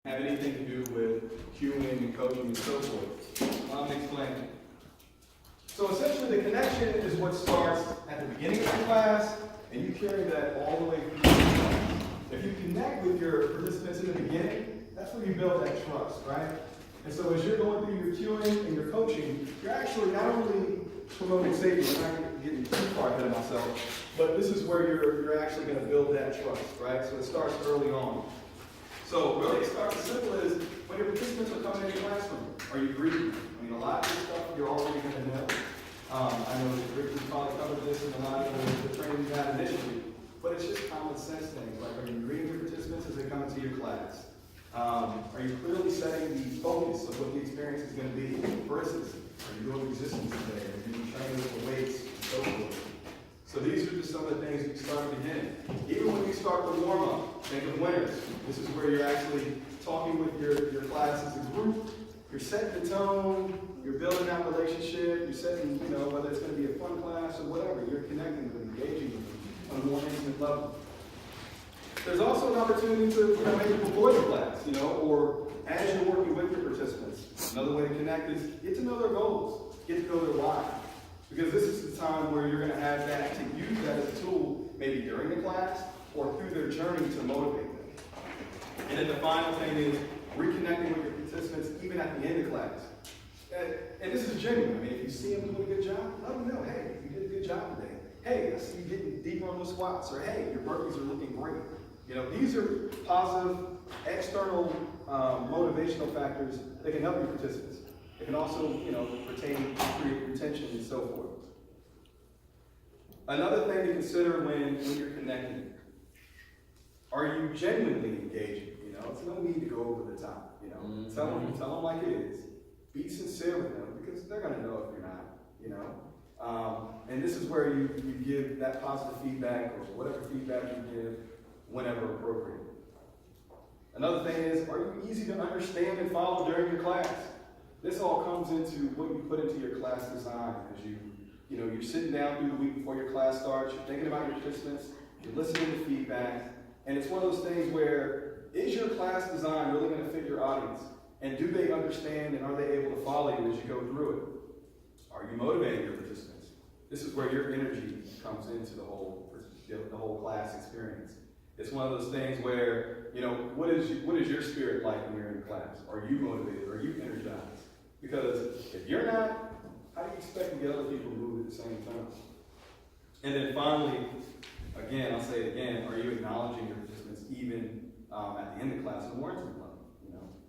have anything to do with cueing and coaching and so forth. I'm explaining. So essentially the connection is what starts at the beginning of the class, and you carry that all the way through the class. If you connect with your participants in the beginning, that's where you build that trust, right? And so as you're going through your cueing and your coaching, you're actually not only promoting safety, I'm not getting too far ahead of myself, but this is where you're actually going to build that trust, right? So it starts early on. So really it starts as simple as when your participants are coming in your classroom, are you greeting them? I mean, a lot of this stuff you're already going to know. I know that Rick probably covered this in a lot of the training you had initially, but it's just common sense things, like are you greeting your participants as they come into your class? Are you clearly setting the focus of what the experience is going to be? For instance, are you doing resistance today? Are you training with the weights and so forth? So these are just some of the things you start at the beginning. Even when you start the warm-up, think of winners. This is where you're actually talking with your class as a group. You're setting the tone, you're building that relationship, you're setting, whether it's going to be a fun class or whatever, you're connecting with them, engaging with them on a more intimate level. There's also an opportunity to maybe before the class, or as you're working with your participants. Another way to connect is get to know their goals, get to know their why. Because this is the time where you're going to have that to use that as a tool, maybe during the class or through their journey to motivate them. And then the final thing is reconnecting with your participants even at the end of class. And this is genuine. I mean, if you see them doing a good job, let them know, hey, you did a good job today. Hey, I see you getting deeper on those squats. Or hey, your burpees are looking great. These are positive, external motivational factors that can help your participants. It can also, create retention and so forth. Another thing to consider when you're connecting, are you genuinely engaging? It's no need to go over the top. Tell them like it is. Be sincere with them because they're going to know if you're not. And this is where you give that positive feedback or whatever feedback you give whenever appropriate. Another thing is, are you easy to understand and follow during your class? This all comes into what you put into your class design as you're sitting down through the week before your class starts, you're thinking about your participants, you're listening to feedback, and it's one of those things where, is your class design really going to fit your audience? And do they understand and are they able to follow you as you go through it? Are you motivating your participants? This is where your energy comes into the whole class experience. It's one of those things where, what is your spirit like when you're in class? Are you motivated? Are you energized? Because if you're not, how do you expect to get other people to move at the same time? And then finally, again, I'll say it again, are you acknowledging your participants even at the end of class in a more intimate level?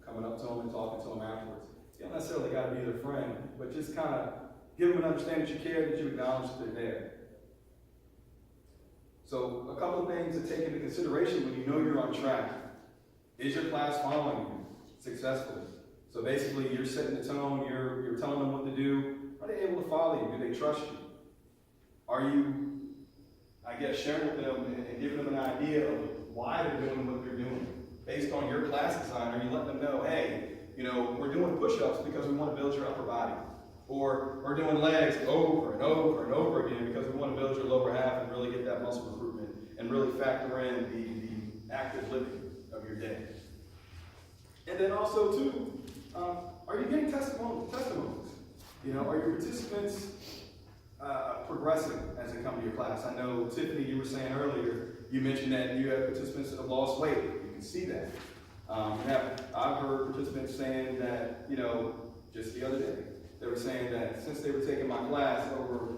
Coming up to them and talking to them afterwards. You don't necessarily got to be their friend, but just kind of give them an understanding that you care, that you acknowledge that they're there. So a couple of things to take into consideration when you know you're on track. Is your class following you successfully? So basically you're setting the tone, you're telling them what to do. Are they able to follow you? Do they trust you? Are you, sharing with them and giving them an idea of why they're doing what they're doing? Based on your class design, are you letting them know, hey, we're doing push-ups because we want to build your upper body. Or we're doing legs over and over and over again because we want to build your lower half and really get that muscle recruitment and really factor in the active living of your day. And then also, too, are you getting testimonies? Are your participants progressing as they come to your class? I know, Tiffany, you were saying earlier, you mentioned that you have participants that have lost weight. You can see that. I've heard participants saying that, just the other day, they were saying that since they were taking my class over,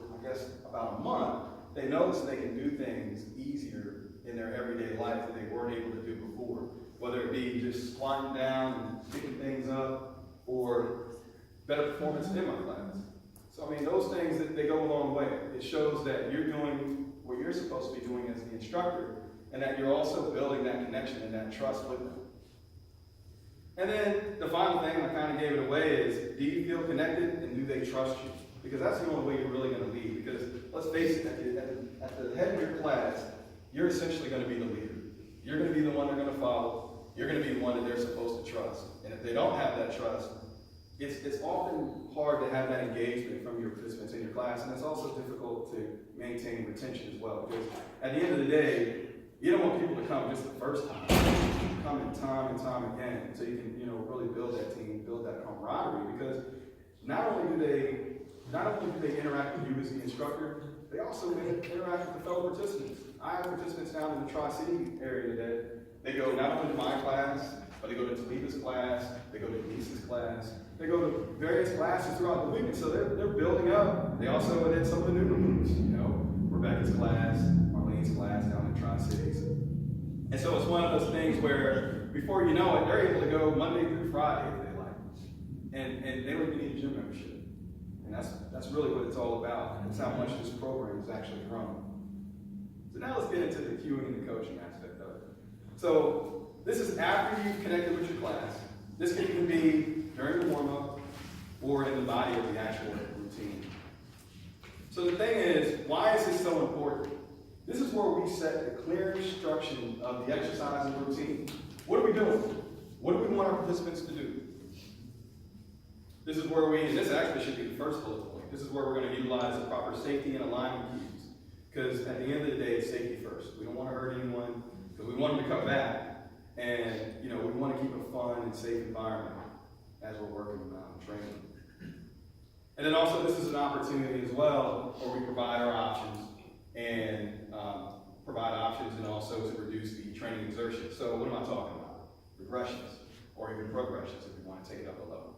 about a month, they noticed they can do things easier in their everyday life that they weren't able to do before. Whether it be just squatting down and picking things up, or better performance in my class. So, those things, that they go a long way. It shows that you're doing what you're supposed to be doing as the instructor, and that you're also building that connection and that trust with them. And then the final thing, I kind of gave it away, is do you feel connected and do they trust you? Because that's the only way you're really going to lead. Because let's face it, at the head of your class, you're essentially going to be the leader. You're going to be the one they're going to follow. You're going to be the one that they're supposed to trust. And if they don't have that trust, it's often hard to have that engagement from your participants in your class, and it's also difficult to maintain retention as well. Because at the end of the day, You don't want people to come just the first time. Come in time and time again, so you can, really build that team, build that camaraderie, because not only do they interact with you as the instructor, they also interact with the fellow participants. I have participants down in the Tri-City area that they go not only to my class, but they go to Taliba's class, they go to Denise's class, they go to various classes throughout the week, and so they're building up. They also attend some of the new recruits, Rebecca's class, Marlene's class down in Tri-Cities. And so it's one of those things where, before you know it, they're able to go Monday through Friday if they like. And they don't even need a gym membership. And that's really what it's all about. And it's how much this program has actually grown. So now let's get into the cueing and the coaching aspect of it. So this is after you've connected with your class. This can even be during the warm-up or in the body of the actual routine. So the thing is, why is this so important? This is where we set the clear instruction of the exercise and routine. What are we doing? What do we want our participants to do? This is where and this actually should be the first bullet point. This is where we're going to utilize the proper safety and alignment cues. Because at the end of the day, it's safety first. We don't want to hurt anyone, because we want them to come back. And, we want to keep a fun and safe environment as we're working on training. And then also, this is an opportunity as well where we provide our options and also to reduce the training exertion. So what am I talking about? Regressions, or even progressions if we want to take it up a level.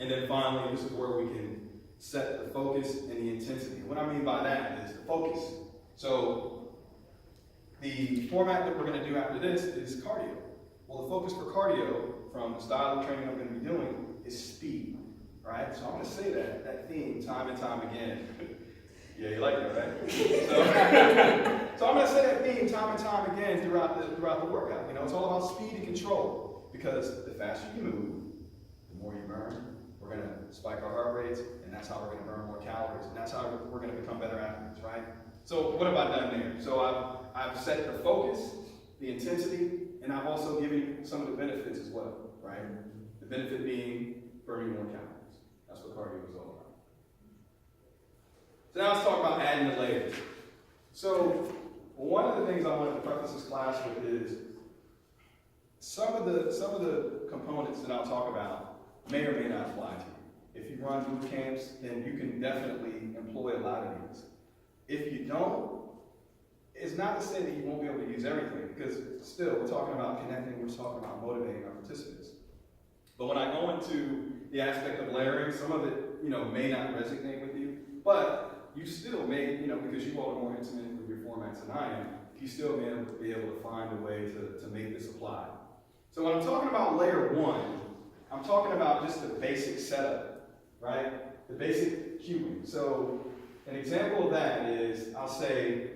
And then finally, this is where we can set the focus and the intensity. What I mean by that is the focus. So the format that we're going to do after this is cardio. Well, the focus for cardio, from the style of training I'm going to be doing, is speed. Right? So I'm going to say that theme time and time again. Yeah, you like that, right? So I'm going to say that theme time and time again throughout the workout. It's all about speed and control, because the faster you move, the more you burn. We're going to spike our heart rates, and that's how we're going to burn more calories, and that's how we're going to become better athletes, right? So what have I done there? So I've set the focus, the intensity, and I've also given you some of the benefits as well, right? The benefit being burning more calories. That's what cardio is all about. So now let's talk about adding the layers. So one of the things I wanted to preface this class with is some of the components that I'll talk about may or may not apply to you. If you run boot camps, then you can definitely employ a lot of these. If you don't, it's not to say that you won't be able to use everything, because still, we're talking about connecting, we're talking about motivating our participants. But when I go into the aspect of layering, some of it, may not resonate with you, but you still may, because you all are more intimate with your formats than I am, you still may be able to find a way to make this apply. So when I'm talking about layer one, I'm talking about just the basic setup, right? The basic cueing. So an example of that is, I'll say,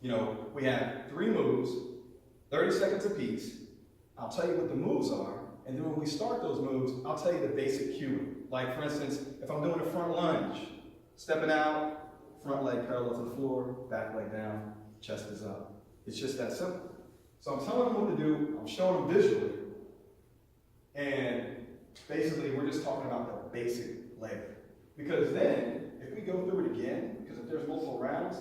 we have 3 moves, 30 seconds apiece. I'll tell you what the moves are. And then when we start those moves, I'll tell you the basic cueing. Like, for instance, if I'm doing a front lunge, stepping out, front leg parallel to the floor, back leg down, chest is up. It's just that simple. So I'm telling them what to do, I'm showing them visually, and basically we're just talking about the basic layer. Because then, if we go through it again, because if there's multiple rounds,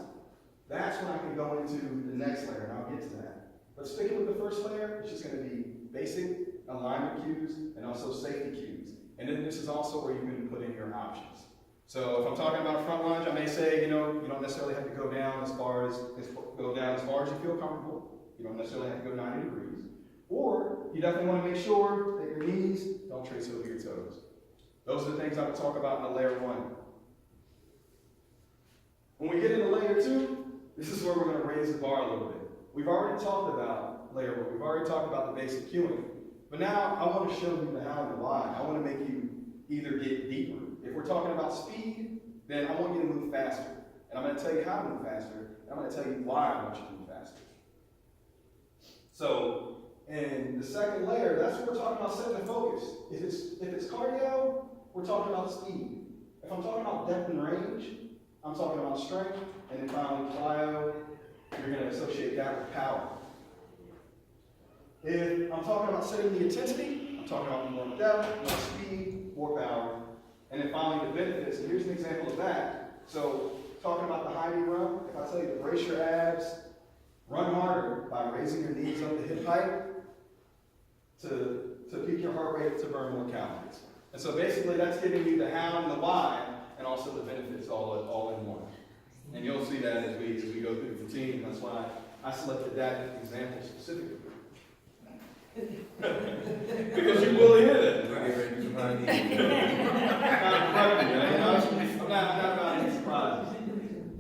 that's when I can go into the next layer, and I'll get to that. But sticking with the first layer, it's just going to be basic alignment cues and also safety cues. And then this is also where you can put in your options. So if I'm talking about a front lunge, I may say, you don't necessarily have to go down as far as you feel comfortable. You don't necessarily have to go 90 degrees. Or you definitely want to make sure that your knees don't trace over your toes. Those are the things I would talk about in layer one. When we get into layer two, this is where we're going to raise the bar a little bit. We've already talked about layer one. We've already talked about the basic cueing. But now I want to show you the how and the why. I want to make you either get deeper. If we're talking about speed, then I want you to move faster. And I'm going to tell you how to move faster. And I'm going to tell you why I want you to move faster. So, in the second layer, that's what we're talking about setting the focus. If it's cardio, we're talking about speed. If I'm talking about depth and range, I'm talking about strength. And then finally, plyo, you're going to associate that with power. If I'm talking about setting the intensity, I'm talking about more depth, more speed, more power. And then finally, the benefits. And here's an example of that. So, talking about the high knee run, if I tell you to brace your abs, Run harder by raising your knees up the hip height to peak your heart rate to burn more calories. And so basically that's giving you the how and the why and also the benefits all in one. And you'll see that as we go through the routine. That's why I selected that example specifically. Because you will hear that. I'm not about any surprises.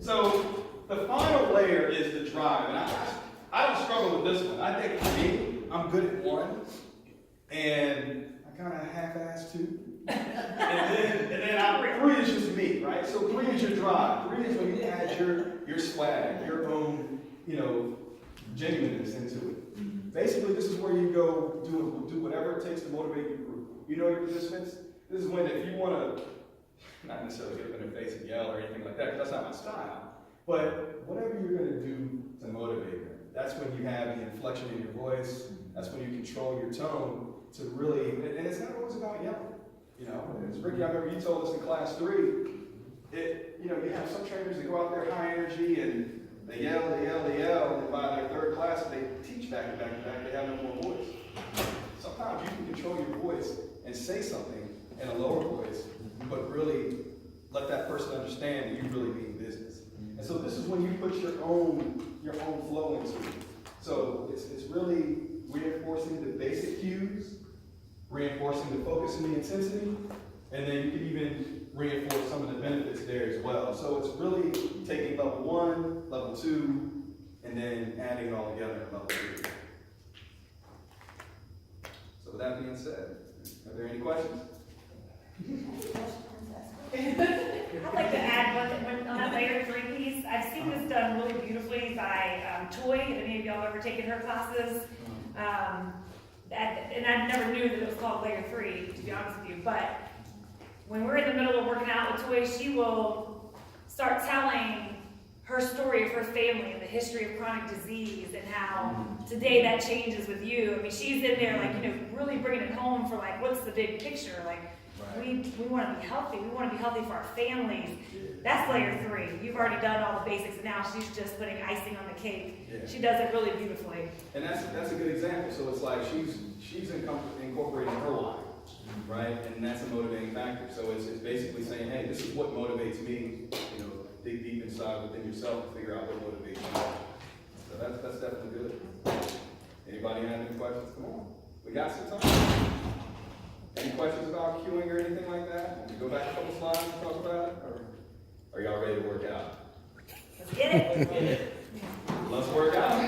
So the final layer is the drive. And I don't struggle with this one. I think for me, I'm good at one. And I kind of half-ass two. and then three is just me, right? So three is your drive. Three is when you add your swag, your own, genuineness into it. Basically, this is where you go do whatever it takes to motivate your group. You know your participants. This is when if you want to, not necessarily get up in their face and yell or anything like that, because that's not my style. But whatever you're going to do to motivate them, that's when you have the inflection in your voice. That's when you control your tone to really, and it's not always about yelling. As Ricky, I remember you told us in class 3, you have some trainers that go out there high energy and they yell, and by their third class, if they teach back to back to back, they have no more voice. Sometimes you can control your voice and say something in a lower voice, but really let that person understand that you really mean business. And so this is when you put your own flow into it. So it's really reinforcing the basic cues, reinforcing the focus and the intensity, and then you can even reinforce some of the benefits there as well. So it's really taking level 1, level 2, and then adding it all together at level 3. So with that being said, are there any questions? I'd like to add one on that layer 3 piece. I've seen this done really beautifully by Toy. If any of y'all have ever taken her classes, and I never knew that it was called layer 3, to be honest with you. But when we're in the middle of working out with Toy, she will start telling her story of her family and the history of chronic disease and how today that changes with you. I mean, she's in there really bringing it home for what's the big picture? We want to be healthy. We want to be healthy for our families. That's layer 3. You've already done all the basics, and now she's just putting icing on the cake. Yeah. She does it really beautifully. And that's a good example. So it's like she's incorporating her life, right? And that's a motivating factor. So it's basically saying, hey, this is what motivates me. Dig deep inside within yourself to figure out what motivates you. So that's definitely good. Anybody have any questions? Come on, we got some time. Any questions about queuing or anything like that? Want to go back a couple slides and talk about it? Or are y'all ready to work out? Let's get it. Let's work out.